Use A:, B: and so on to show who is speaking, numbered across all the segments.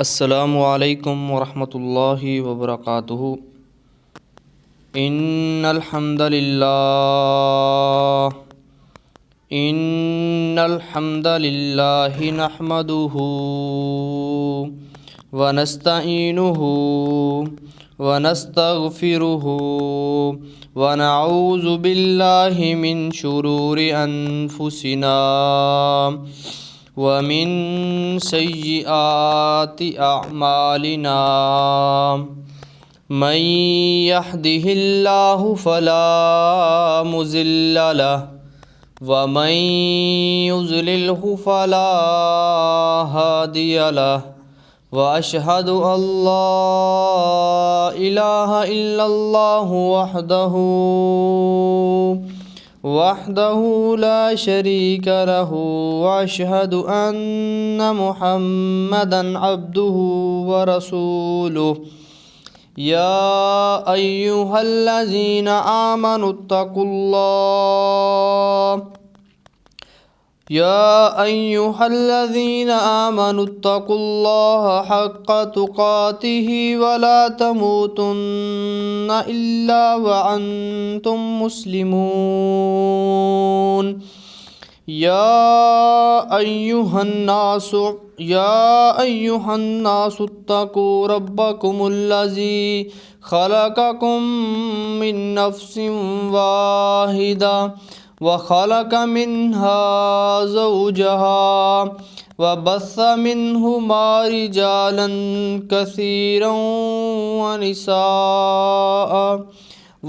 A: السلام علیکم ورحمۃ اللہ وبرکاتہ۔ ان الحمد للہ نحمده ونستعینه ونستغفره ونعوذ باللہ من شرور انفسنا ومن سیئات اعمالنا من يهده الله فلا مضل له ومن يضلله فلا هادي له واشهد ان لا اله الا الله وحده لا شريك له واشهد ان محمدا عبده ورسوله يا ايها الذين آمنوا اتقوا الله حق تقاته ولا تموتن إلا وأنتم مسلمون يا أيها الناس اتقوا ربكم الذي خلقكم من نفس واحدة وخلق منها زوجها وبث منهما رجالا كثيرا ونساء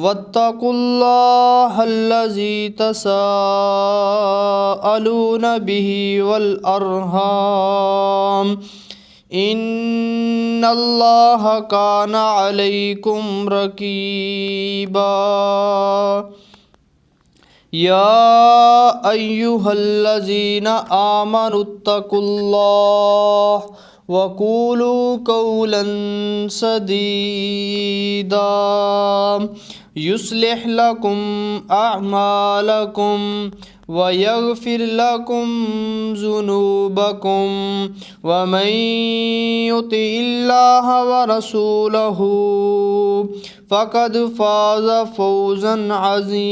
A: واتقوا الله الذي تساءلون به والأرحام إن الله كان عليكم رقيبا يا أيها الذين آمنوا اتقوا الله وقولوا قولا سديدا يصلح لكم أعمالكم ويغفر لكم ذنوبكم ومن يطع الله ورسوله فقد فاز فوزا عظيما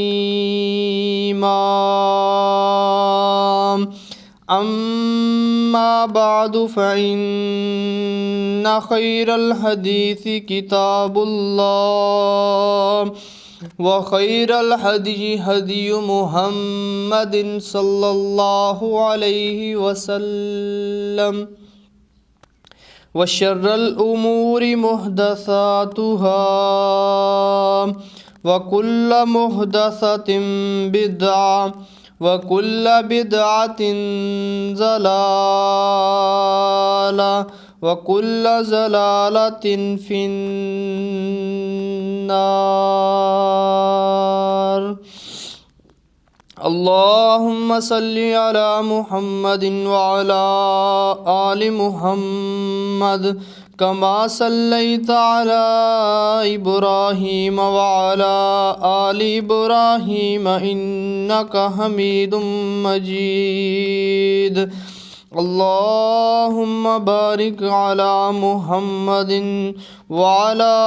A: أما بعد فإن خير الحديث كتاب الله وخير الهدي هدي محمد صلى الله عليه وسلم وشر الأمور محدثاتها وكل محدثة بدعة وكل بدعة ضلالة وكل ضلالة في النار۔ اللهم صل على محمد وعلى آل محمد كما صليت على إبراهيم وعلى آل إبراهيم إنك حميد مجيد۔ اللهم بارك على محمد وعلى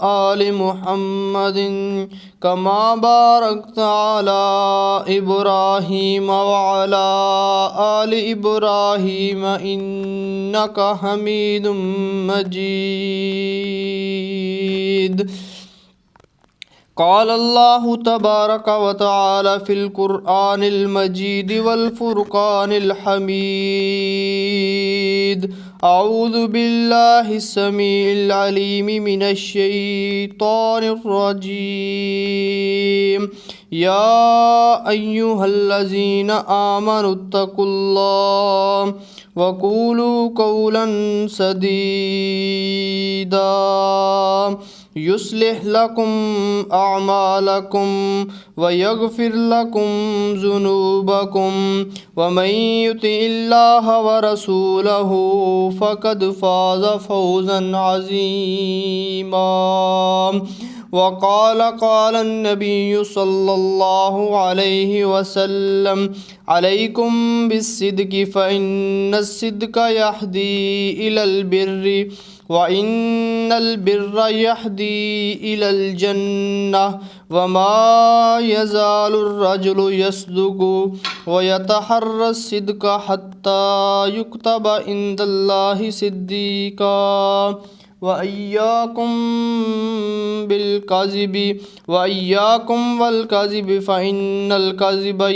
A: آل محمد كما باركت على إبراهيم وعلى آل إبراهيم إنك حميد مجيد۔ قال الله تبارك وتعالى في القرآن المجيد والفرقان الحميد: أعوذ بالله السميع العليم من الشيطان الرجيم يا أيها الذين آمنوا اتقوا الله وقولوا قولا سديدا يصلح لكم أعمالكم ويغفر لكم ذنوبكم ومن يطع الله ورسوله فقد فاز فوزا عظيما۔ قال النبي صلى الله عليه وسلم: علیکم بالصدق فإن الصدق یہدی الی البر وإن البر یہدی الی الجنہ وما یزال الرجل یصدق ویتحری الصدق حتی یکتب عند اللہ صدیقا وَإِيَّاكُمْ بِالْكَذِبِ وَإِيَّاكُمْ وَالْكَذِبِ فَإِنَّ الْكَذِبَ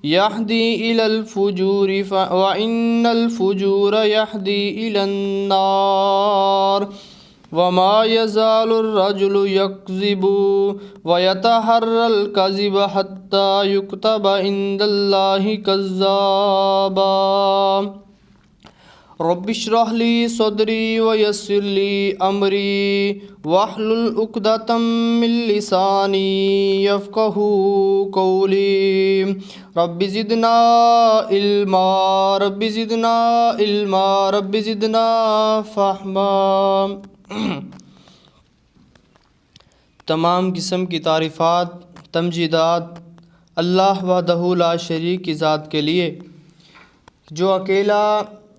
A: يَهْدِي إِلَى الْفُجُورِ وَإِنَّ الْفُجُورَ يَهْدِي إِلَى النَّارِ وَمَا يَزَالُ الرَّجُلُ يَكْذِبُ وَيَتَحَرَّى الْكَذِبَ حَتَّى يُكْتَبَ عِندَ اللَّهِ كَذَّابًا رب اشرح لی صدری ویسر لی امری واحلل عقدۃ من لسانی یفقہوا قولی رب زدنا علما رب زدنا علما رب زدنا فہما۔ تمام قسم کی تعریفات تمجیدات اللہ وحدہ لا شریک کی ذات کے لیے، جو اکیلا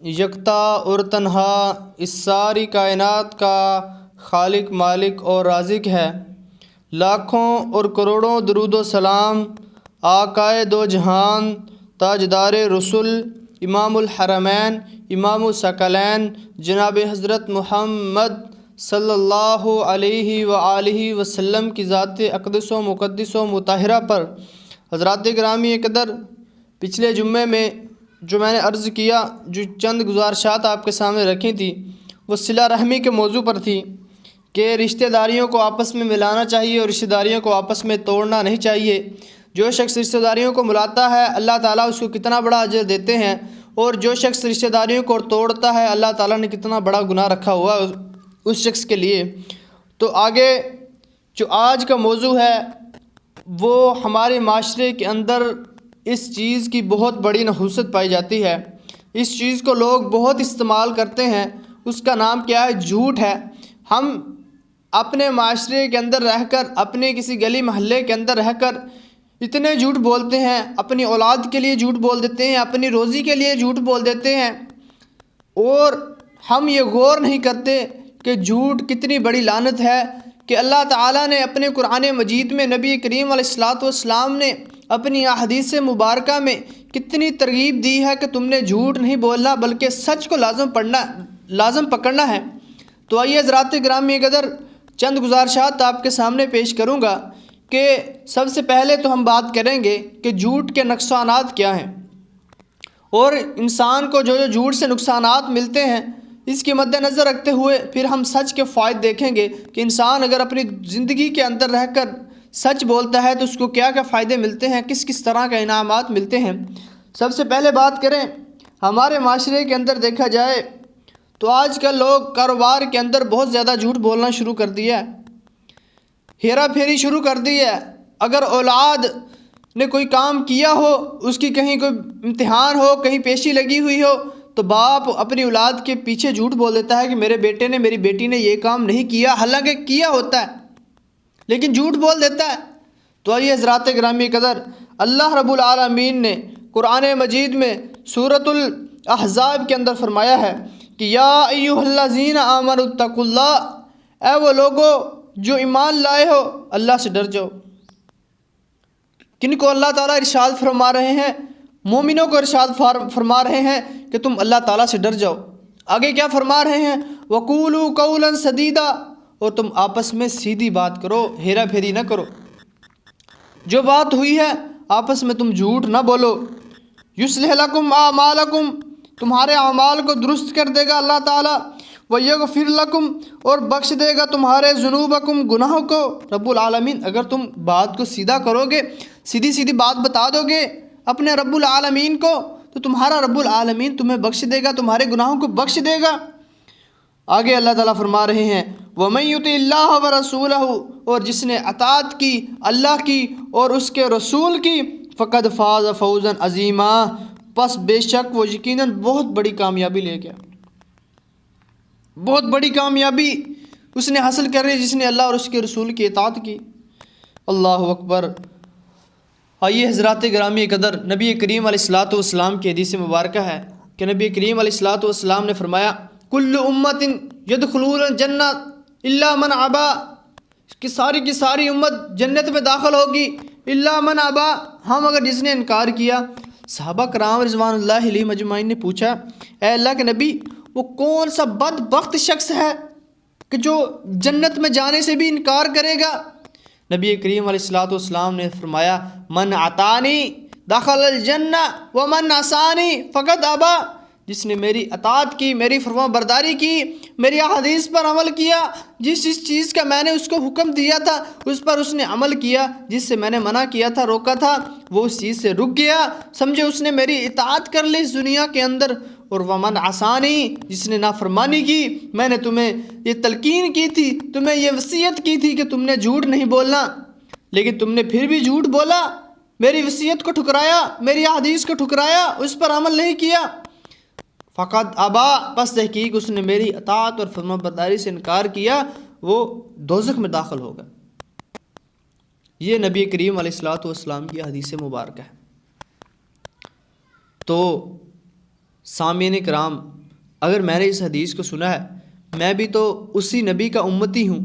A: یکتا اور تنہا اس ساری کائنات کا خالق، مالک اور رازق ہے۔ لاکھوں اور کروڑوں درود و سلام آقائے دو جہان، تاجدار رسول، امام الحرمین، امام الثقلین جناب حضرت محمد صلی اللہ علیہ وآلہ وسلم کی ذات اقدس و مقدس و مطہرہ پر۔ حضرات گرامی قدر، پچھلے جمعے میں جو میں نے عرض کیا، جو چند گزارشات آپ کے سامنے رکھی تھی، وہ صلہ رحمی کے موضوع پر تھی کہ رشتہ داریوں کو آپس میں ملانا چاہیے اور رشتہ داریوں کو آپس میں توڑنا نہیں چاہیے۔ جو شخص رشتہ داریوں کو ملاتا ہے اللہ تعالیٰ اس کو کتنا بڑا اجر دیتے ہیں، اور جو شخص رشتہ داریوں کو توڑتا ہے اللہ تعالیٰ نے کتنا بڑا گناہ رکھا ہوا اس شخص کے لیے۔ تو آگے جو آج کا موضوع ہے وہ ہمارے معاشرے کے اندر اس چیز کی بہت بڑی نحوست پائی جاتی ہے، اس چیز کو لوگ بہت استعمال کرتے ہیں، اس کا نام کیا ہے؟ جھوٹ ہے۔ ہم اپنے معاشرے کے اندر رہ کر، اپنے کسی گلی محلے کے اندر رہ کر اتنے جھوٹ بولتے ہیں، اپنی اولاد کے لیے جھوٹ بول دیتے ہیں، اپنی روزی کے لیے جھوٹ بول دیتے ہیں، اور ہم یہ غور نہیں کرتے کہ جھوٹ کتنی بڑی لعنت ہے، کہ اللہ تعالیٰ نے اپنے قرآن مجید میں نبی کریم علیہ الصلاۃ والسلام نے اپنی احادیث مبارکہ میں کتنی ترغیب دی ہے کہ تم نے جھوٹ نہیں بولنا بلکہ سچ کو لازم پکڑنا ہے۔ تو آئیے حضرات گرامی قدر چند گزارشات آپ کے سامنے پیش کروں گا کہ سب سے پہلے تو ہم بات کریں گے کہ جھوٹ کے نقصانات کیا ہیں، اور انسان کو جو جھوٹ سے نقصانات ملتے ہیں اس کے مد نظر رکھتے ہوئے پھر ہم سچ کے فوائد دیکھیں گے کہ انسان اگر اپنی زندگی کے اندر رہ کر سچ بولتا ہے تو اس کو کیا کیا فائدے ملتے ہیں، کس کس طرح کے انعامات ملتے ہیں۔ سب سے پہلے بات کریں ہمارے معاشرے کے اندر دیکھا جائے تو آج کل لوگ کاروبار کے اندر بہت زیادہ جھوٹ بولنا شروع کر دیا ہے، ہیرا پھیری شروع کر دی ہے۔ اگر اولاد نے کوئی کام کیا ہو، اس کی کہیں کوئی امتحان ہو، کہیں پیشی لگی ہوئی ہو، تو باپ اپنی اولاد کے پیچھے جھوٹ بول دیتا ہے کہ میرے بیٹے نے، میری بیٹی نے یہ کام نہیں کیا، حالانکہ کیا ہوتا ہے لیکن جھوٹ بول دیتا ہے۔ تو آئیے حضرات گرامی قدر، اللہ رب العالمین نے قرآن مجید میں سورۃ الاحزاب کے اندر فرمایا ہے کہ یا ایھا الذین آمنوا اتقوا اللہ، اے وہ لوگو جو ایمان لائے ہو اللہ سے ڈر جاؤ۔ کن کو اللہ تعالیٰ ارشاد فرما رہے ہیں؟ مومنوں کو ارشاد فرما رہے ہیں کہ تم اللہ تعالیٰ سے ڈر جاؤ۔ آگے کیا فرما رہے ہیں؟ وَقُولُوا قَوْلًا سَدِيدًا، اور تم آپس میں سیدھی بات کرو، ہیرا پھیری نہ کرو۔ جو بات ہوئی ہے آپس میں تم جھوٹ نہ بولو۔ یُصْلِحْ لَكُمْ أَعْمَالَكُمْ، تمہارے اعمال کو درست کر دے گا اللہ تعالیٰ۔ وَيَغْفِرْ لَكُمْ، اور بخش دے گا تمہارے ذُنُوبَكُمْ، گناہوں کو۔ رب العالمین اگر تم بات کو سیدھا کرو گے، سیدھی بات بتا دو گے اپنے رب العالمین کو، تو تمہارا رب العالمین تمہیں بخش دے گا، تمہارے گناہوں کو بخش دے گا۔ آگے اللہ تعالیٰ فرما رہے ہیں وَمَن يُطِعِ اللَّهَ وَرَسُولَهُ، اور جس نے اطاعت کی اللہ کی اور اس کے رسول کی، فَقَدْ فَازَ فَوْزًا عَظِيمًا، پس بے شک وہ یقیناً بہت بڑی کامیابی لے گیا، بہت بڑی کامیابی اس نے حاصل کر لی جس نے اللہ اور اس کے رسول کی اطاعت کی۔ اللہ اکبر۔ آئیے حضرات گرامی قدر، نبی کریم علیہ الصلاۃ والسلام کی حدیث مبارکہ ہے کہ نبی کریم علیہ الصلاۃ والسلام نے فرمایا کل امت یدخلون الجنہ الا من ابا، کہ ساری کی ساری امت جنت میں داخل ہوگی الا من ابا، ہم اگر جس نے انکار کیا۔ صحابہ کرام رضوان اللہ علیہ مجمعین نے پوچھا اے اللہ کے نبی، وہ کون سا بدبخت شخص ہے کہ جو جنت میں جانے سے بھی انکار کرے گا؟ نبی کریم علیہ الصلاۃ والسلام نے فرمایا من عطانی دخل الجنہ ومن عصانی فقد ابا، جس نے میری اطاعت کی، میری فرما برداری کی، میری احادیث پر عمل کیا، جس چیز کا میں نے اس کو حکم دیا تھا اس پر اس نے عمل کیا، جس سے میں نے منع کیا تھا، روکا تھا، وہ اس چیز سے رک گیا، سمجھے اس نے میری اطاعت کر لی اس دنیا کے اندر۔ اور ومن عصانی، جس نے نافرمانی کی، میں نے تمہیں یہ تلقین کی تھی، تمہیں یہ وصیت کی تھی کہ تم نے جھوٹ نہیں بولنا، لیکن تم نے پھر بھی جھوٹ بولا، میری وصیت کو ٹھکرایا، میری احادیث کو ٹھکرایا، اس پر عمل نہیں کیا، فقط ابا، پس تحقیق اس نے میری اطاعت اور فرما برداری سے انکار کیا، وہ دوزخ میں داخل ہوگا۔ یہ نبی کریم علیہ الصلوۃ والسلام کی حدیث مبارکہ ہے۔ تو سامعین کرام، اگر میں نے اس حدیث کو سنا ہے، میں بھی تو اسی نبی کا امتی ہوں،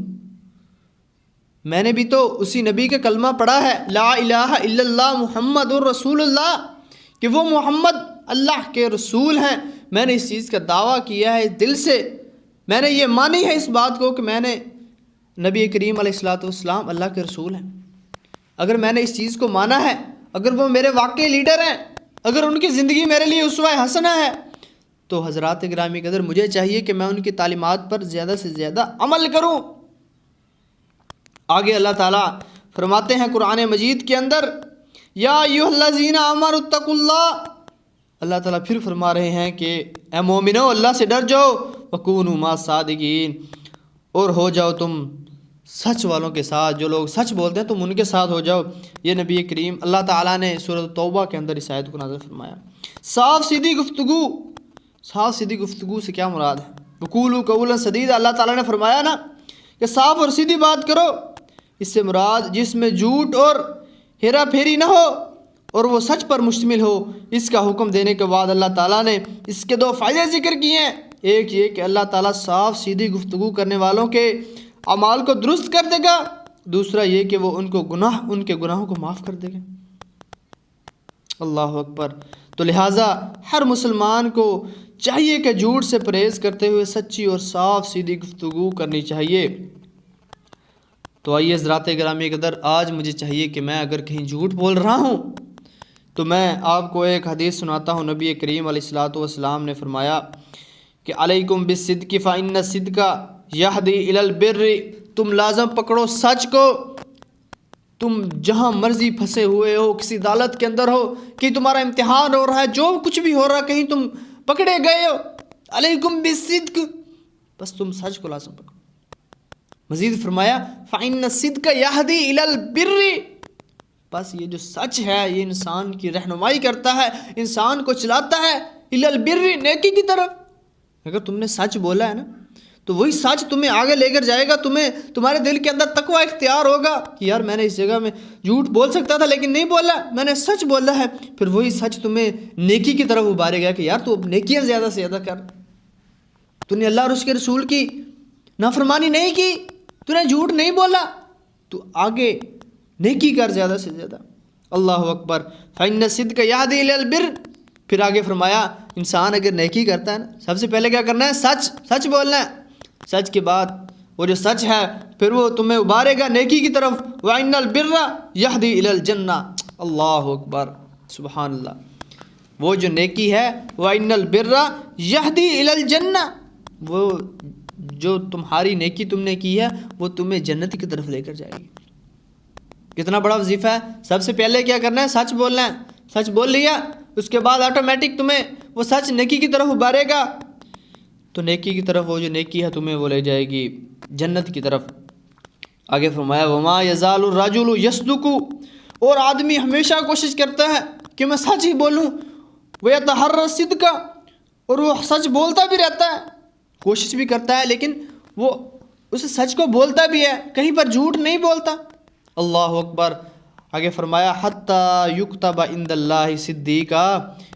A: میں نے بھی تو اسی نبی کا کلمہ پڑھا ہے لا الہ الا اللہ محمد الرسول اللہ، کہ وہ محمد اللہ کے رسول ہیں۔ میں نے اس چیز کا دعویٰ کیا ہے دل سے، میں نے یہ مانی ہے اس بات کو کہ میں نے نبی کریم علیہ الصلوۃ والسلام اللہ کے رسول ہیں۔ اگر میں نے اس چیز کو مانا ہے، اگر وہ میرے واقعی لیڈر ہیں، اگر ان کی زندگی میرے لیے اسوہ حسنہ ہے، تو حضرات گرامی قدر مجھے چاہیے کہ میں ان کی تعلیمات پر زیادہ سے زیادہ عمل کروں۔ آگے اللہ تعالیٰ فرماتے ہیں قرآن مجید کے اندر یا ایھا الذین آمنوا اتقوا اللہ، اللہ تعالیٰ پھر فرما رہے ہیں کہ اے مومنو اللہ سے ڈر جاؤ، وکونوا مع الصادقین، اور ہو جاؤ تم سچ والوں کے ساتھ، جو لوگ سچ بولتے ہیں تم ان کے ساتھ ہو جاؤ۔ یہ نبی کریم اللہ تعالیٰ نے سورۃ توبہ کے اندر اس آیت کو نازل فرمایا۔ صاف سیدھی گفتگو، صاف سیدھی گفتگو سے کیا مراد ہے؟ وقولوا قولا سدیدا، اللہ تعالیٰ نے فرمایا نا کہ صاف اور سیدھی بات کرو، اس سے مراد جس میں جھوٹ اور ہیرا پھیری نہ ہو اور وہ سچ پر مشتمل ہو۔ اس کا حکم دینے کے بعد اللہ تعالیٰ نے اس کے دو فائدے ذکر کیے ہیں، ایک یہ کہ اللہ تعالیٰ صاف سیدھی گفتگو کرنے والوں کے اعمال کو درست کر دے گا، دوسرا یہ کہ وہ ان کے گناہوں کو معاف کر دے گا۔ اللہ اکبر۔ تو لہٰذا ہر مسلمان کو چاہیے کہ جھوٹ سے پرہیز کرتے ہوئے سچی اور صاف سیدھی گفتگو کرنی چاہیے۔ تو آئیے حضرات گرامی قدر، آج مجھے چاہیے کہ میں اگر کہیں جھوٹ بول رہا ہوں تو میں آپ کو ایک حدیث سناتا ہوں۔ نبی کریم علیہ الصلوۃ والسلام نے فرمایا کہ علیکم بالصدق فإن الصدق یہدی الی البر، تم لازم پکڑو سچ کو، تم جہاں مرضی پھنسے ہوئے ہو، کسی عدالت کے اندر ہو، کہ تمہارا امتحان ہو رہا ہے، جو کچھ بھی ہو رہا ہے، کہیں تم پکڑے گئے ہو، علیکم بالصدق، بس تم سچ کو لازم پکڑو۔ مزید فرمایا فإن الصدق یہدی الی البر، بس یہ جو سچ ہے یہ انسان کی رہنمائی کرتا ہے، انسان کو چلاتا ہے الی البر، نیکی کی طرف۔ اگر تم نے سچ بولا ہے نا تو وہی سچ تمہیں آگے لے کر جائے گا، تمہارے دل کے اندر تقویٰ اختیار ہوگا کہ یار میں نے اس جگہ میں جھوٹ بول سکتا تھا لیکن نہیں بولا، میں نے سچ بولا ہے، پھر وہی سچ تمہیں نیکی کی طرف ابھارے گا کہ یار تو اب نیکیاں زیادہ سے زیادہ کر، تو نے اللہ اور اس کے رسول کی نافرمانی نہیں کی، تو نے جھوٹ نہیں بولا، تو آگے نیکی کر زیادہ سے زیادہ۔ اللہ اکبر۔ فإن الصدق یہدی الی البر، پھر آگے فرمایا انسان اگر نیکی کرتا ہے نا، سب سے پہلے کیا کرنا ہے؟ سچ بولنا ہے، سچ کے بعد وہ جو سچ ہے پھر وہ تمہیں ابھارے گا نیکی کی طرف۔ وإن البر یہدی الی الجنہ، اللہ اکبر، سبحان اللہ۔ وہ جو نیکی ہے وإن البر یہدی الی الجنہ، وہ جو تمہاری نیکی تم نے کی ہے وہ تمہیں جنت کی طرف لے کر جائے گی۔ کتنا بڑا وظیفہ ہے۔ سب سے پہلے کیا کرنا ہے؟ سچ بولنا ہے، سچ بول لیا، اس کے بعد آٹومیٹک تمہیں وہ سچ نیکی کی طرف ابھارے گا، تو نیکی کی طرف وہ جو نیکی ہے تمہیں وہ لے جائے گی جنت کی طرف۔ آگے فرمایا وما یزال الرجل یصدق، اور آدمی ہمیشہ کوشش کرتا ہے کہ میں سچ ہی بولوں، ویتحری الصدق، اور وہ سچ بولتا بھی رہتا ہے، کوشش بھی کرتا ہے لیکن وہ اس سچ کو بولتا بھی ہے، کہیں پر جھوٹ نہیں بولتا۔ اللہ اکبر۔ آگے فرمایا حتیٰ یکتب عند اللہ صدیقا،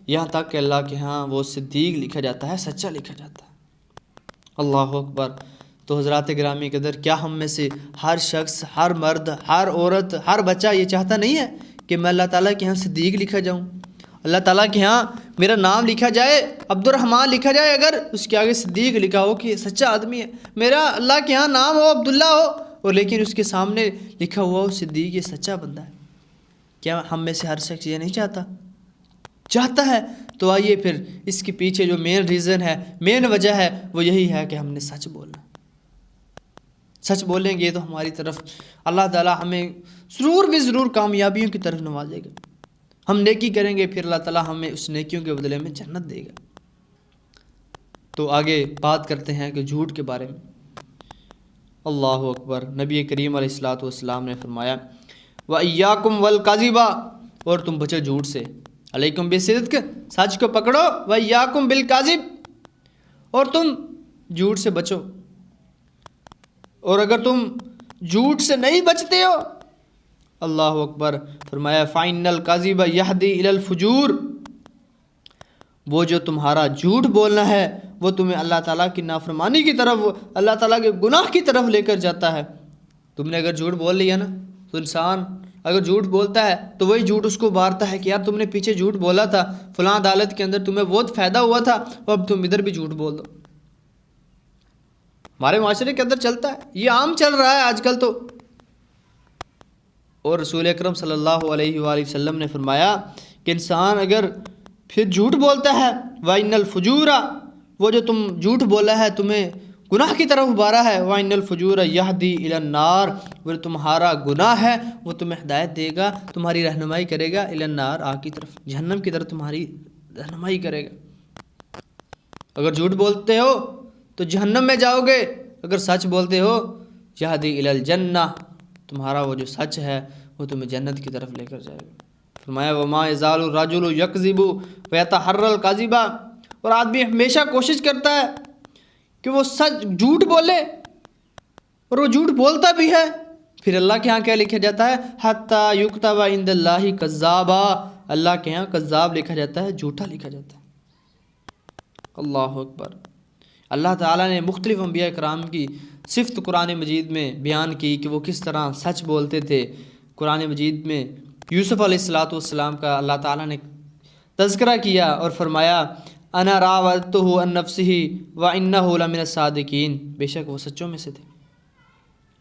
A: یہاں تک کہ اللہ کے ہاں وہ صدیق لکھا جاتا ہے، سچا لکھا جاتا ہے۔ اللہ اکبر۔ تو حضرات گرامی قدر، کیا ہم میں سے ہر شخص، ہر مرد، ہر عورت، ہر بچہ یہ چاہتا نہیں ہے کہ میں اللہ تعالیٰ کے ہاں صدیق لکھا جاؤں، اللہ تعالیٰ کے ہاں میرا نام لکھا جائے، عبد الرحمن لکھا جائے، اگر اس کے آگے صدیق لکھا ہو کہ یہ سچا آدمی ہے، میرا اللہ کے ہاں نام ہو عبداللہ ہو اور لیکن اس کے سامنے لکھا ہوا ہو صدیق، یہ سچا بندہ ہے۔ کیا ہم میں سے ہر شخص یہ نہیں چاہتا؟ چاہتا ہے۔ تو آئیے پھر اس کے پیچھے جو مین ریزن ہے، مین وجہ ہے، وہ یہی ہے کہ ہم نے سچ بولنا۔ سچ بولیں گے تو ہماری طرف اللہ تعالیٰ ہمیں ضرور کامیابیوں کی طرف نوازے گا۔ ہم نیکی کریں گے، پھر اللہ تعالیٰ ہمیں اس نیکیوں کے بدلے میں جنت دے گا۔ تو آگے بات کرتے ہیں کہ جھوٹ کے بارے میں۔ اللہ اکبر۔ نبی کریم علیہ الصلوۃ والسلام نے فرمایا وَإِيَّاكُمْ وَالْكَذِبَ، اور تم بچو جھوٹ سے، علیکم بالصدق، سچ کو پکڑو، وَإِيَّاكُمْ بِالْكَذِبِ، اور تم جھوٹ سے بچو۔ اور اگر تم جھوٹ سے نہیں بچتے ہو، اللہ اکبر، فرمایا فَإِنَّ الْكَذِبَ يَهْدِي إِلَى الْفُجُورِ، وہ جو تمہارا جھوٹ بولنا ہے وہ تمہیں اللہ تعالیٰ کی نافرمانی کی طرف، اللہ تعالیٰ کے گناہ کی طرف لے کر جاتا ہے۔ تم نے اگر جھوٹ بول لیا نا، تو انسان اگر جھوٹ بولتا ہے تو وہی جھوٹ اس کو ابھارتا ہے کہ یار تم نے پیچھے جھوٹ بولا تھا، فلاں عدالت کے اندر تمہیں بہت فائدہ ہوا تھا، اور اب تم ادھر بھی جھوٹ بول دو۔ ہمارے معاشرے کے اندر چلتا ہے، یہ عام چل رہا ہے آج کل تو۔ اور رسول اکرم صلی اللہ علیہ وآلہ وسلم نے فرمایا کہ انسان اگر پھر جھوٹ بولتا ہے، وَإِنَّ الْفُجُورَ، وہ جو تم جھوٹ بولا ہے تمہیں گناہ کی طرف ابھارا ہے، وَإِنَّ الْفُجُورَ يَهْدِي إِلَى النَّارِ، وہ تمہارا گناہ ہے وہ تمہیں ہدایت دے گا، تمہاری رہنمائی کرے گا، إِلَى النَّارِ، آگ کی طرف، جہنم کی طرف تمہاری رہنمائی کرے گا۔ اگر جھوٹ بولتے ہو تو جہنم میں جاؤ گے، اگر سچ بولتے ہو يَهْدِي إِلَى الْجَنَّةِ، تمہارا وہ جو سچ ہے وہ تمہیں جنت کی طرف لے کر جائے گا۔ فرمایا وَمَا يَزَالُ الرَّجُلُ يَكْذِبُ وَيَتَحَرَّى الْكَذِبَ، اور آدمی ہمیشہ کوشش کرتا ہے کہ وہ سچ جھوٹ بولے، اور وہ جھوٹ بولتا بھی ہے، پھر اللہ کے ہاں کیا لکھا جاتا ہے حَتَّى يُكْتَبَ عِندَ اللَّهِ كَذَّابًا، اللہ کے ہاں کذاب لکھا جاتا ہے، جھوٹا لکھا جاتا ہے۔ اللہ اکبر۔ اللہ تعالیٰ نے مختلف انبیاء کرام کی صفت قرآن مجید میں بیان کی کہ وہ کس طرح سچ بولتے تھے۔ قرآن مجید میں یوسف علیہ الصلوۃ والسلام کا اللہ تعالیٰ نے تذکرہ کیا اور فرمایا انا راودتہ عن نفسہ وانہ لمن الصادقین، بے شک وہ سچوں میں سے تھے۔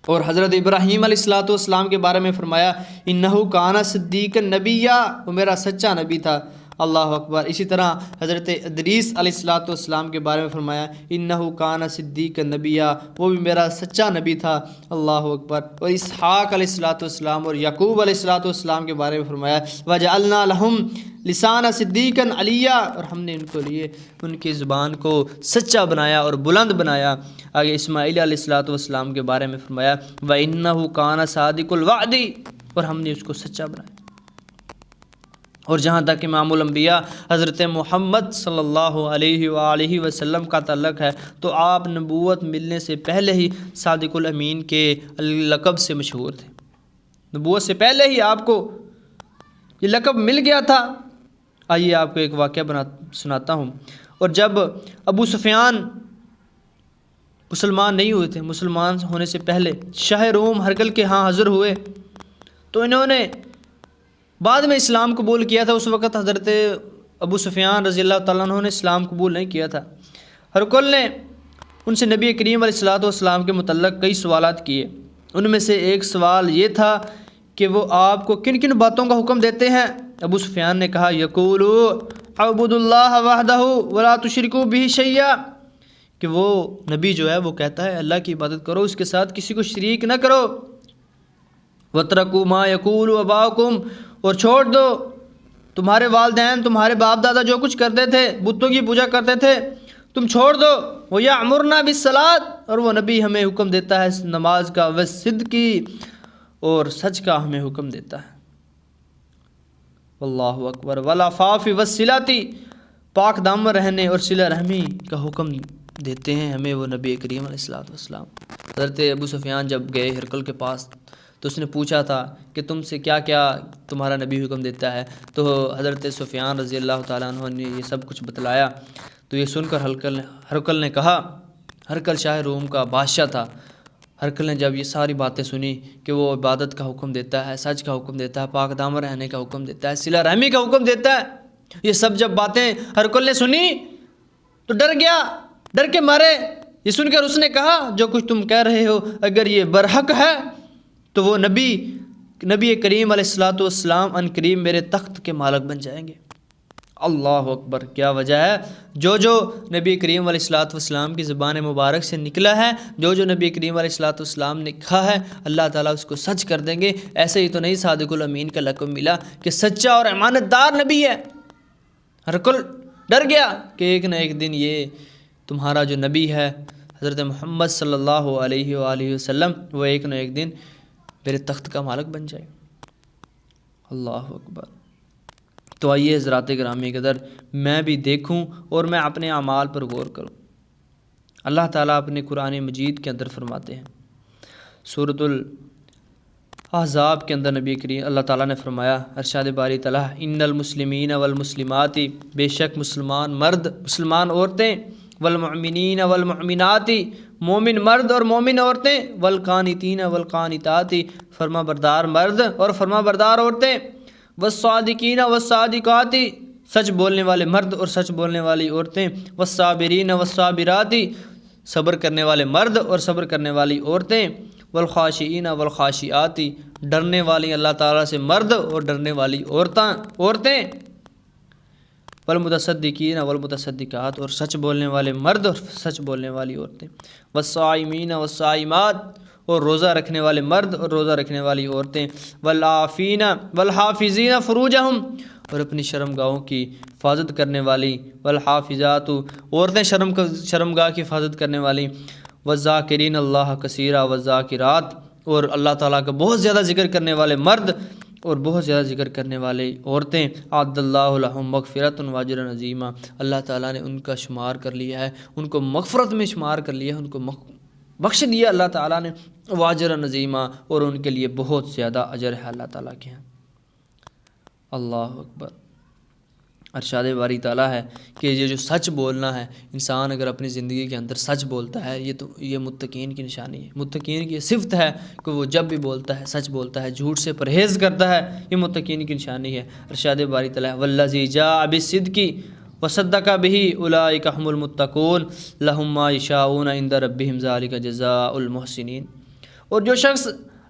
A: اور حضرت ابراہیم علیہ الصلوۃ والسلام کے بارے میں فرمایا انہ کان صدیقا نبیا، وہ میرا سچا نبی تھا۔ اللہ اکبر۔ اسی طرح حضرت ادریس علیہ الصلوۃ والسلام کے بارے میں فرمایا انہ کان صدیقا نبیا، وہ بھی میرا سچا نبی تھا۔ اللہ اکبر۔ اور اسحاق علیہ الصلوۃ والسلام اور یعقوب علیہ الصلوۃ والسلام کے بارے میں فرمایا وجعلنا لہم لسان صدیقا علیا، اور ہم نے ان کو لیے ان کی زبان کو سچا بنایا اور بلند بنایا۔ آگے اسماعیل علیہ الصلوۃ والسلام کے بارے میں فرمایا وانہ کان صادق الوعد، اور ہم نے اس کو سچا بنایا۔ اور جہاں تک امام الانبیاء حضرت محمد صلی اللہ علیہ وآلہ وسلم کا تعلق ہے تو آپ نبوت ملنے سے پہلے ہی صادق الامین کے لقب سے مشہور تھے۔ نبوت سے پہلے ہی آپ کو یہ لقب مل گیا تھا۔ آئیے آپ کو ایک واقعہ سناتا ہوں۔ اور جب ابو سفیان مسلمان نہیں ہوئے تھے، مسلمان ہونے سے پہلے شاہ روم ہرقل کے ہاں حاضر ہوئے تو انہوں نے بعد میں اسلام قبول کیا تھا۔ اس وقت حضرت ابو سفیان رضی اللہ تعالیٰ عنہ نے اسلام قبول نہیں کیا تھا۔ ہرقل نے ان سے نبی کریم علیہ الصلوۃ والسلام کے متعلق کئی سوالات کیے۔ ان میں سے ایک سوال یہ تھا کہ وہ آپ کو کن کن باتوں کا حکم دیتے ہیں؟ ابو سفیان نے کہا یقول اعبدوا اللہ وحدہ ولا تشرکوا بہ شیئا، کہ وہ نبی جو ہے وہ کہتا ہے اللہ کی عبادت کرو، اس کے ساتھ کسی کو شریک نہ کرو۔ وَاتَّقُوا مَا يَقُولُ آبَاؤُكُمْ، اور چھوڑ دو تمہارے والدین تمہارے باپ دادا جو کچھ کرتے تھے، بتوں کی پوجا کرتے تھے، تم چھوڑ دو۔ وَيَأْمُرْنَا بِالصَّلَاةِ، اور وہ نبی ہمیں حکم دیتا ہے نماز کا، وَالصِّدْقِ، اور سچ کا ہمیں حکم دیتا ہے۔ اللہ اکبر۔ وَالْعَفَافِ وَالصِّلَةِ، پاک دامن رہنے اور صلہ رحمی کا حکم دیتے ہیں ہمیں وہ نبی کریم علیہ الصلوۃ والسلام۔ حضرت ابو سفیان جب گئے ہرقل کے پاس تو اس نے پوچھا تھا کہ تم سے کیا کیا تمہارا نبی حکم دیتا ہے، تو حضرت سفیان رضی اللہ تعالیٰ عنہ نے یہ سب کچھ بتلایا۔ تو یہ سن کر ہرقل نے کہا، ہرقل شاہ روم کا بادشاہ تھا، ہرقل نے جب یہ ساری باتیں سنی کہ وہ عبادت کا حکم دیتا ہے، سچ کا حکم دیتا ہے، پاک دامن رہنے کا حکم دیتا ہے، صلہ رحمی کا حکم دیتا ہے، یہ سب جب باتیں ہرقل نے سنی تو ڈر گیا، ڈر کے مارے یہ سن کر اس نے کہا جو کچھ تم کہہ رہے ہو اگر یہ برحق ہے تو وہ نبی کریم علیہ الصلوۃ والسلام ان قریب میرے تخت کے مالک بن جائیں گے۔ اللہ اکبر! کیا وجہ ہے؟ جو نبی کریم علیہ الصلوۃ والسلام کی زبان مبارک سے نکلا ہے، جو نبی کریم علیہ الصلوۃ والسلام نے کہا ہے، اللہ تعالیٰ اس کو سچ کر دیں گے۔ ایسے ہی تو نہیں صادق الامین کا لقب ملا کہ سچا اور امانت دار نبی ہے۔ ہرقل ڈر گیا کہ ایک نہ ایک دن یہ تمہارا جو نبی ہے حضرت محمد صلی اللہ علیہ وآلہ وسلم، وہ ایک نہ ایک دن میرے تخت کا مالک بن جائے۔ اللہ اکبر! تو آئیے حضرات گرامی قدر میں بھی دیکھوں اور میں اپنے اعمال پر غور کروں۔ اللہ تعالیٰ اپنے قرآن مجید کے اندر فرماتے ہیں، سورۃ الاحزاب کے اندر نبی کریم اللہ تعالیٰ نے فرمایا، ارشاد باری تعالیٰ، ان المسلمین والمسلمات، بے شک مسلمان مرد مسلمان عورتیں، والمؤمنین والمؤمنات، مومن مرد اور مومن عورتیں، والقانتین والقانتات، فرما بردار مرد اور فرما بردار عورتیں، والصادقین والصادقات، سچ بولنے والے مرد اور سچ بولنے والی عورتیں، والصابرین والصابرات، صبر کرنے والے مرد اور صبر کرنے والی عورتیں، والخاشعین والخاشعات، ڈرنے والی اللہ تعالیٰ سے مرد اور ڈرنے والی عورتیں، والمتصدقین والمتصدقات، اور سچ بولنے والے مرد اور سچ بولنے والی عورتیں، والصائمین والصائمات، اور روزہ رکھنے والے مرد اور روزہ رکھنے والی عورتیں، والعافین والحافظین فروجہم، اور اپنی شرمگاہوں کی حفاظت کرنے والی، والحافظات، عورتیں شرمگاہ کی حفاظت کرنے والی، والذاکرین اللہ کثیرا والذاکرات، اور اللہ تعالیٰ کا بہت زیادہ ذکر کرنے والے مرد اور بہت زیادہ ذکر کرنے والے عورتیں، اعد اللہ لہم مغفرۃ واجرا عظیما، اللہ تعالیٰ نے ان کا شمار کر لیا ہے، ان کو مغفرت میں شمار کر لیا ہے، ان کو بخش دیا اللہ تعالیٰ نے، واجرا عظیما، اور ان کے لیے بہت زیادہ اجر ہے اللہ تعالیٰ کے ہیں۔ اللہ اکبر! ارشاد باری تعالیٰ ہے کہ یہ جو سچ بولنا ہے، انسان اگر اپنی زندگی کے اندر سچ بولتا ہے، یہ متقین کی نشانی ہے، متقین کی صفت ہے کہ وہ جب بھی بولتا ہے سچ بولتا ہے، جھوٹ سے پرہیز کرتا ہے، یہ متقین کی نشانی ہے۔ ارشاد باری تعالیٰ، والذی جاء بالصدق وصدق به اولئک هم المتقون لهم ما یشاءون عند ربهم ذلک جزاء المحسنین، اور جو شخص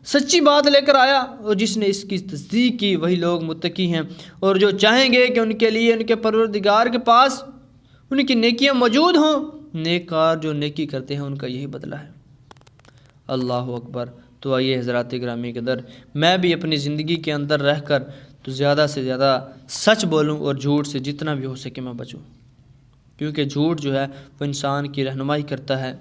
A: سچی بات لے کر آیا اور جس نے اس کی تصدیق کی وہی لوگ متقی ہیں، اور جو چاہیں گے کہ ان کے لیے ان کے پروردگار کے پاس ان کی نیکیاں موجود ہوں، نیک کار جو نیکی کرتے ہیں ان کا یہی بدلہ ہے۔ اللہ اکبر! تو آئیے حضرات گرامی قدر میں بھی اپنی زندگی کے اندر رہ کر تو زیادہ سے زیادہ سچ بولوں اور جھوٹ سے جتنا بھی ہو سکے میں بچوں، کیونکہ جھوٹ جو ہے وہ انسان کی رہنمائی کرتا ہے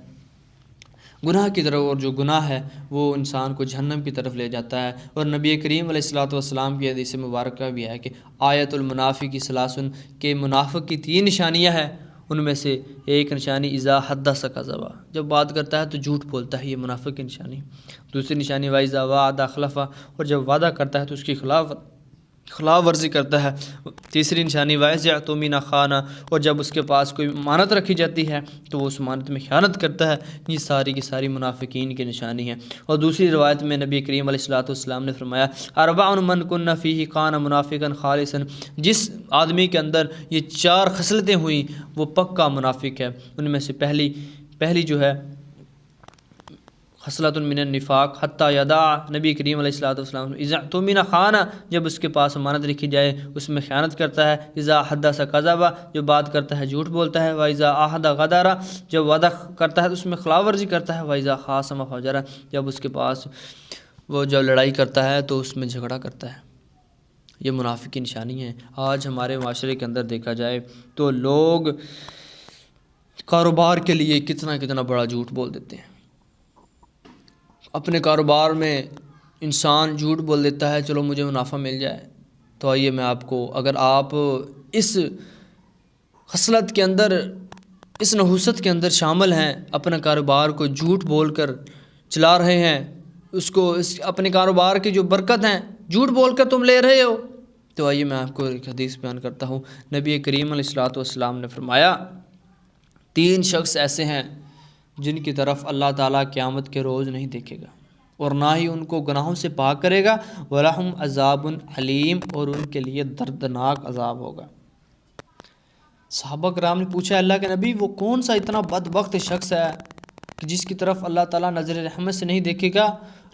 A: گناہ کی طرف، اور جو گناہ ہے وہ انسان کو جہنم کی طرف لے جاتا ہے۔ اور نبی کریم علیہ الصلوۃ والسلام کی حدیث مبارکہ بھی ہے کہ آیت المنافق ثلاث، کہ منافق کی 3 نشانیاں ہیں، ان میں سے ایک نشانی اذا حدث کذب، جب بات کرتا ہے تو جھوٹ بولتا ہے، یہ منافق کی نشانی۔ دوسری نشانی واذا وعد اخلف، اور جب وعدہ کرتا ہے تو اس کی خلاف ورزی کرتا ہے۔ تیسری نشانی واذا اؤتمن خان، اور جب اس کے پاس کوئی امانت رکھی جاتی ہے تو وہ اس امانت میں خیانت کرتا ہے۔ یہ ساری کی ساری منافقین کی نشانی ہے۔ اور دوسری روایت میں نبی کریم علیہ الصلوۃ والسلام نے فرمایا، اربع من کن فیہ کان منافقا خالصا، جس آدمی کے اندر یہ 4 خصلتیں ہوئیں وہ پکا منافق ہے۔ ان میں سے پہلی جو ہے خصلۃ من النفاق حتی یدع، نبی کریم علیہ الصلوۃ والسلام اذا اؤتمن خان، جب اس کے پاس امانت رکھی جائے اس میں خیانت کرتا ہے، اذا حدث کذب، جو بات کرتا ہے جھوٹ بولتا ہے، واذا عہد غدر، جب وعدہ کرتا ہے تو اس میں خلاف ورزی کرتا ہے، واذا خاصم فجر، جب اس کے پاس وہ جب لڑائی کرتا ہے تو اس میں جھگڑا کرتا ہے۔ یہ منافق کی نشانی ہے۔ آج ہمارے معاشرے کے اندر دیکھا جائے تو لوگ کاروبار کے لیے کتنا بڑا جھوٹ بول دیتے ہیں۔ اپنے کاروبار میں انسان جھوٹ بول دیتا ہے، چلو مجھے منافع مل جائے۔ تو آئیے میں آپ کو، اگر آپ اس خصلت کے اندر، اس نحوست کے اندر شامل ہیں، اپنا کاروبار کو جھوٹ بول کر چلا رہے ہیں، اپنے کاروبار کی جو برکت ہیں جھوٹ بول کر تم لے رہے ہو۔ تو آئیے میں آپ کو ایک حدیث بیان کرتا ہوں۔ نبی کریم علیہ الصلوۃ والسلام نے فرمایا 3 شخص ایسے ہیں جن کی طرف اللہ تعالیٰ قیامت کے روز نہیں دیکھے گا اور نہ ہی ان کو گناہوں سے پاک کرے گا، وَلَهُمْ عَذَابٌ علیم، اور ان کے لیے دردناک عذاب ہوگا۔ صحابہ کرام نے پوچھا اللہ کے نبی وہ کون سا اتنا بدبخت شخص ہے کہ جس کی طرف اللہ تعالیٰ نظر رحمت سے نہیں دیکھے گا،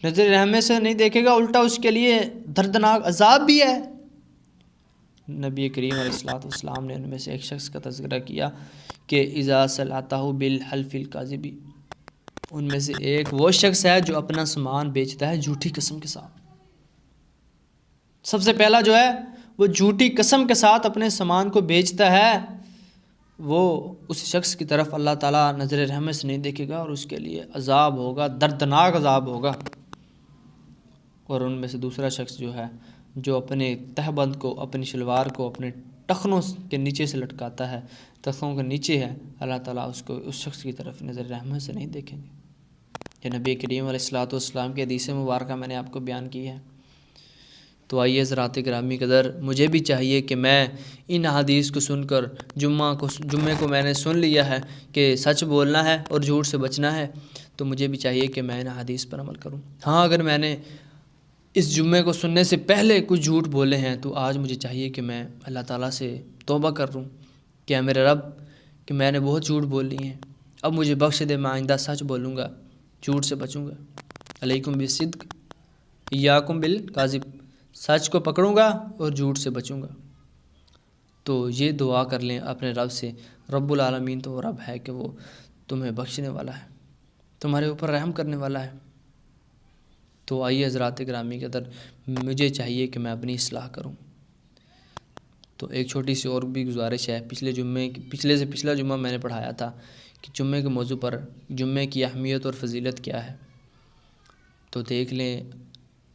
A: نظر رحمت سے نہیں دیکھے گا، الٹا اس کے لیے دردناک عذاب بھی ہے؟ نبی کریم علیہ الصلوۃ والسلام نے ان میں سے ایک شخص کا تذکرہ کیا کہ اذا صلاتہ بالحلف الکاذب، ان میں سے ایک وہ شخص ہے جو اپنا سامان بیچتا ہے جھوٹی قسم کے ساتھ۔ سب سے پہلا جو ہے وہ جھوٹی قسم کے ساتھ اپنے سامان کو بیچتا ہے، وہ اس شخص کی طرف اللہ تعالیٰ نظر رحمت سے نہیں دیکھے گا اور اس کے لیے عذاب ہوگا، دردناک عذاب ہوگا۔ اور ان میں سے دوسرا شخص جو ہے جو اپنے تہبند کو، اپنی شلوار کو اپنے ٹخنوں کے نیچے سے لٹکاتا ہے، ٹخنوں کے نیچے ہے، اللہ تعالیٰ اس شخص کی طرف نظر رحمت سے نہیں دیکھیں گے۔ یہ نبی کریم علیہ الصلوۃ والسلام کی حدیث مبارکہ میں نے آپ کو بیان کی ہے۔ تو آئیے حضرات گرامی قدر، مجھے بھی چاہیے کہ میں ان حدیث کو سن کر جمعے کو میں نے سن لیا ہے کہ سچ بولنا ہے اور جھوٹ سے بچنا ہے، تو مجھے بھی چاہیے کہ میں ان حدیث پر عمل کروں۔ ہاں اگر میں نے اس جمعے کو سننے سے پہلے کچھ جھوٹ بولے ہیں تو آج مجھے چاہیے کہ میں اللہ تعالیٰ سے توبہ کر لوں کہ اے میرے رب کہ میں نے بہت جھوٹ بول لی ہیں، اب مجھے بخش دے، میں آئندہ سچ بولوں گا، جھوٹ سے بچوں گا۔ علیکم بالصدق ایاکم بالکذب، سچ کو پکڑوں گا اور جھوٹ سے بچوں گا۔ تو یہ دعا کر لیں اپنے رب سے، رب العالمین تو وہ رب ہے کہ وہ تمہیں بخشنے والا ہے، تمہارے اوپر رحم کرنے والا ہے۔ تو آئیے حضرات گرامی قدر، مجھے چاہیے کہ میں اپنی اصلاح کروں۔ تو ایک چھوٹی سی اور بھی گزارش ہے، پچھلے سے پچھلا جمعہ میں نے پڑھایا تھا کہ جمعے کے موضوع پر جمعے کی اہمیت اور فضیلت کیا ہے۔ تو دیکھ لیں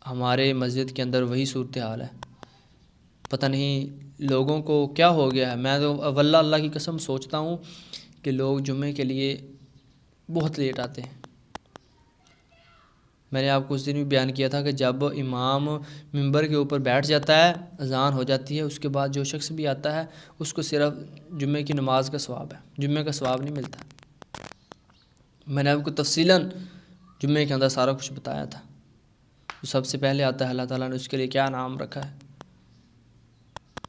A: ہمارے مسجد کے اندر وہی صورتحال ہے، پتہ نہیں لوگوں کو کیا ہو گیا ہے۔ میں تو واللہ اللہ کی قسم سوچتا ہوں کہ لوگ جمعے کے لیے بہت لیٹ آتے ہیں۔ میں نے آپ کو اس دن بھی بیان کیا تھا کہ جب امام منبر کے اوپر بیٹھ جاتا ہے، اذان ہو جاتی ہے، اس کے بعد جو شخص بھی آتا ہے اس کو صرف جمعے کی نماز کا ثواب ہے، جمعے کا ثواب نہیں ملتا۔ میں نے آپ کو تفصیلاً جمعے کے اندر سارا کچھ بتایا تھا۔ جو سب سے پہلے آتا ہے اللہ تعالیٰ نے اس کے لیے کیا نام رکھا ہے۔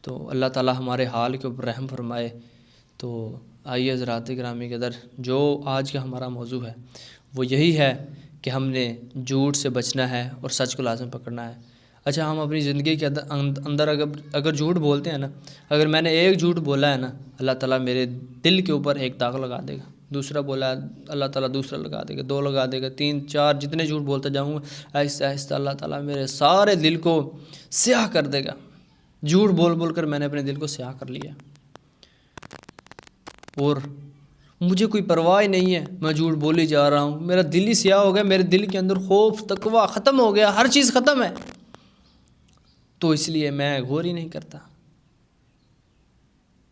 A: تو اللہ تعالیٰ ہمارے حال کے اوپر رحم فرمائے۔ تو آئیے حضرات گرامی قدر، جو آج کا ہمارا موضوع ہے وہ یہی ہے کہ ہم نے جھوٹ سے بچنا ہے اور سچ کو لازم پکڑنا ہے۔ اچھا، ہم اپنی زندگی کے اندر اگر جھوٹ بولتے ہیں نا، اگر میں نے ایک جھوٹ بولا ہے نا، اللہ تعالیٰ میرے دل کے اوپر ایک داغ لگا دے گا، دوسرا بولا اللہ تعالیٰ دوسرا لگا دے گا، 2 لگا دے گا، 3 4، جتنے جھوٹ بولتا جاؤں گا آہستہ آہستہ اللہ تعالیٰ میرے سارے دل کو سیاہ کر دے گا۔ جھوٹ بول بول کر میں نے اپنے دل کو سیاہ کر لیا اور مجھے کوئی پرواہ نہیں ہے، میں جھوٹ بولی جا رہا ہوں، میرا دل ہی سیاہ ہو گیا، میرے دل کے اندر خوف تقویٰ ختم ہو گیا، ہر چیز ختم ہے، تو اس لیے میں غور ہی نہیں کرتا۔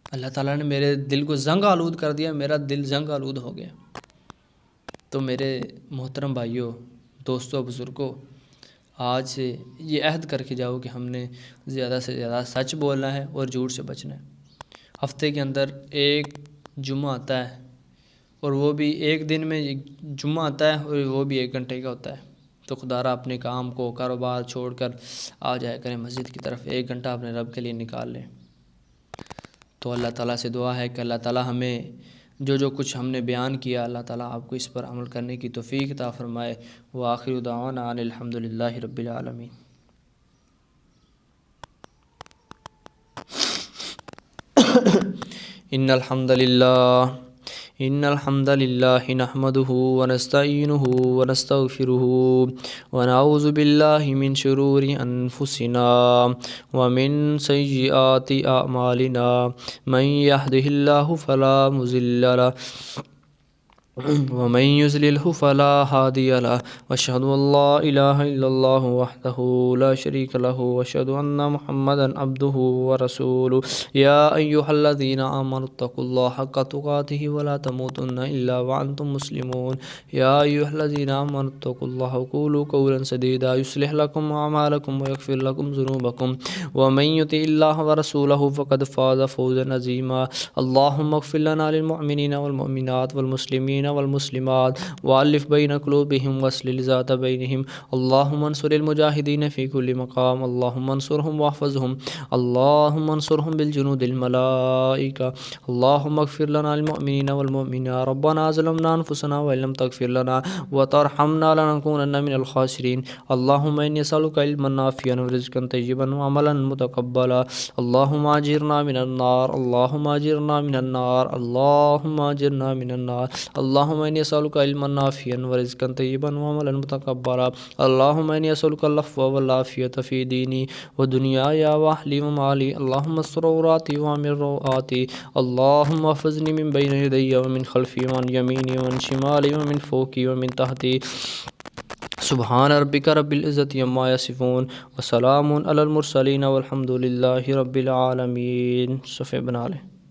A: اللہ تعالیٰ نے میرے دل کو زنگ آلود کر دیا، میرا دل زنگ آلود ہو گیا۔ تو میرے محترم بھائیوں، دوستوں، بزرگوں، آج سے یہ عہد کر کے جاؤ کہ ہم نے زیادہ سے زیادہ سچ بولنا ہے اور جھوٹ سے بچنا ہے۔ ہفتے کے اندر ایک جمعہ آتا ہے اور وہ بھی ایک دن میں جمعہ آتا ہے اور وہ بھی 1 گھنٹے کا ہوتا ہے۔ تو خدا را اپنے کام کو، کاروبار چھوڑ کر آ جایا کریں مسجد کی طرف، 1 گھنٹہ اپنے رب کے لیے نکال لیں۔ تو اللہ تعالیٰ سے دعا ہے کہ اللہ تعالیٰ ہمیں جو کچھ ہم نے بیان کیا، اللہ تعالیٰ آپ کو اس پر عمل کرنے کی توفیق عطا فرمائے۔ وآخر دعوانا ان الحمدللہ رب العالمین۔ ان الحمد للہ نحمده ونستعینه ونستغفره ونعوذ باللہ من شرور انفسنا ومن سیئات اعمالنا من يهده اللہ فلا مضل له ومن يضلله فلا هادي له واشهد ان لا اله الا الله وحده لا شريك له واشهد ان محمدا عبده ورسوله يا ايها الذين امنوا اتقوا الله حق تقاته ولا تموتن الا وانتم مسلمون يا ايها الذين امنوا اتقوا الله وقولوا قولا سديدا يصلح لكم اعمالكم ويغفر لكم ذنوبكم ومن يطع الله ورسوله فقد فاز فوزا عظيما اللهم اغفر لنا للمؤمنين والمؤمنات والمسلمين والمسلمات وألف بين قلوبهم واصلح ذات بينهم اللهم انصر المجاهدين في كل مقام اللهم انصرهم واحفظهم اللهم انصرهم بالجنود الملائكة اللهم اغفر لنا المؤمنين والمؤمنات ربنا ظلمنا أنفسنا وإن لم تغفر لنا وترحمنا لنكونن من الخاسرين اللهم إني أسألك علما نافعا ورزقا طيبا وعملا متقبلا اللهم أجرنا من النار اللهم أجرنا من النار اللهم أجرنا من النار اللهم إني أسألك علما نافعا ورزقا طيبا وعملا متقبلا اللهم إني أسألك العفو والعافية في ديني ودنياي وأهلي ومالي اللهم استر عوراتي وأمن روآتي اللهم احفظني من بين يدي ومن خلفي وعن يميني وعن شمالي ومن فوقي ومن تحتي سبحان ربك رب العزة عما يصفون وسلام على المرسلين والحمد لله رب العالمين. صفحہ بنا لیں.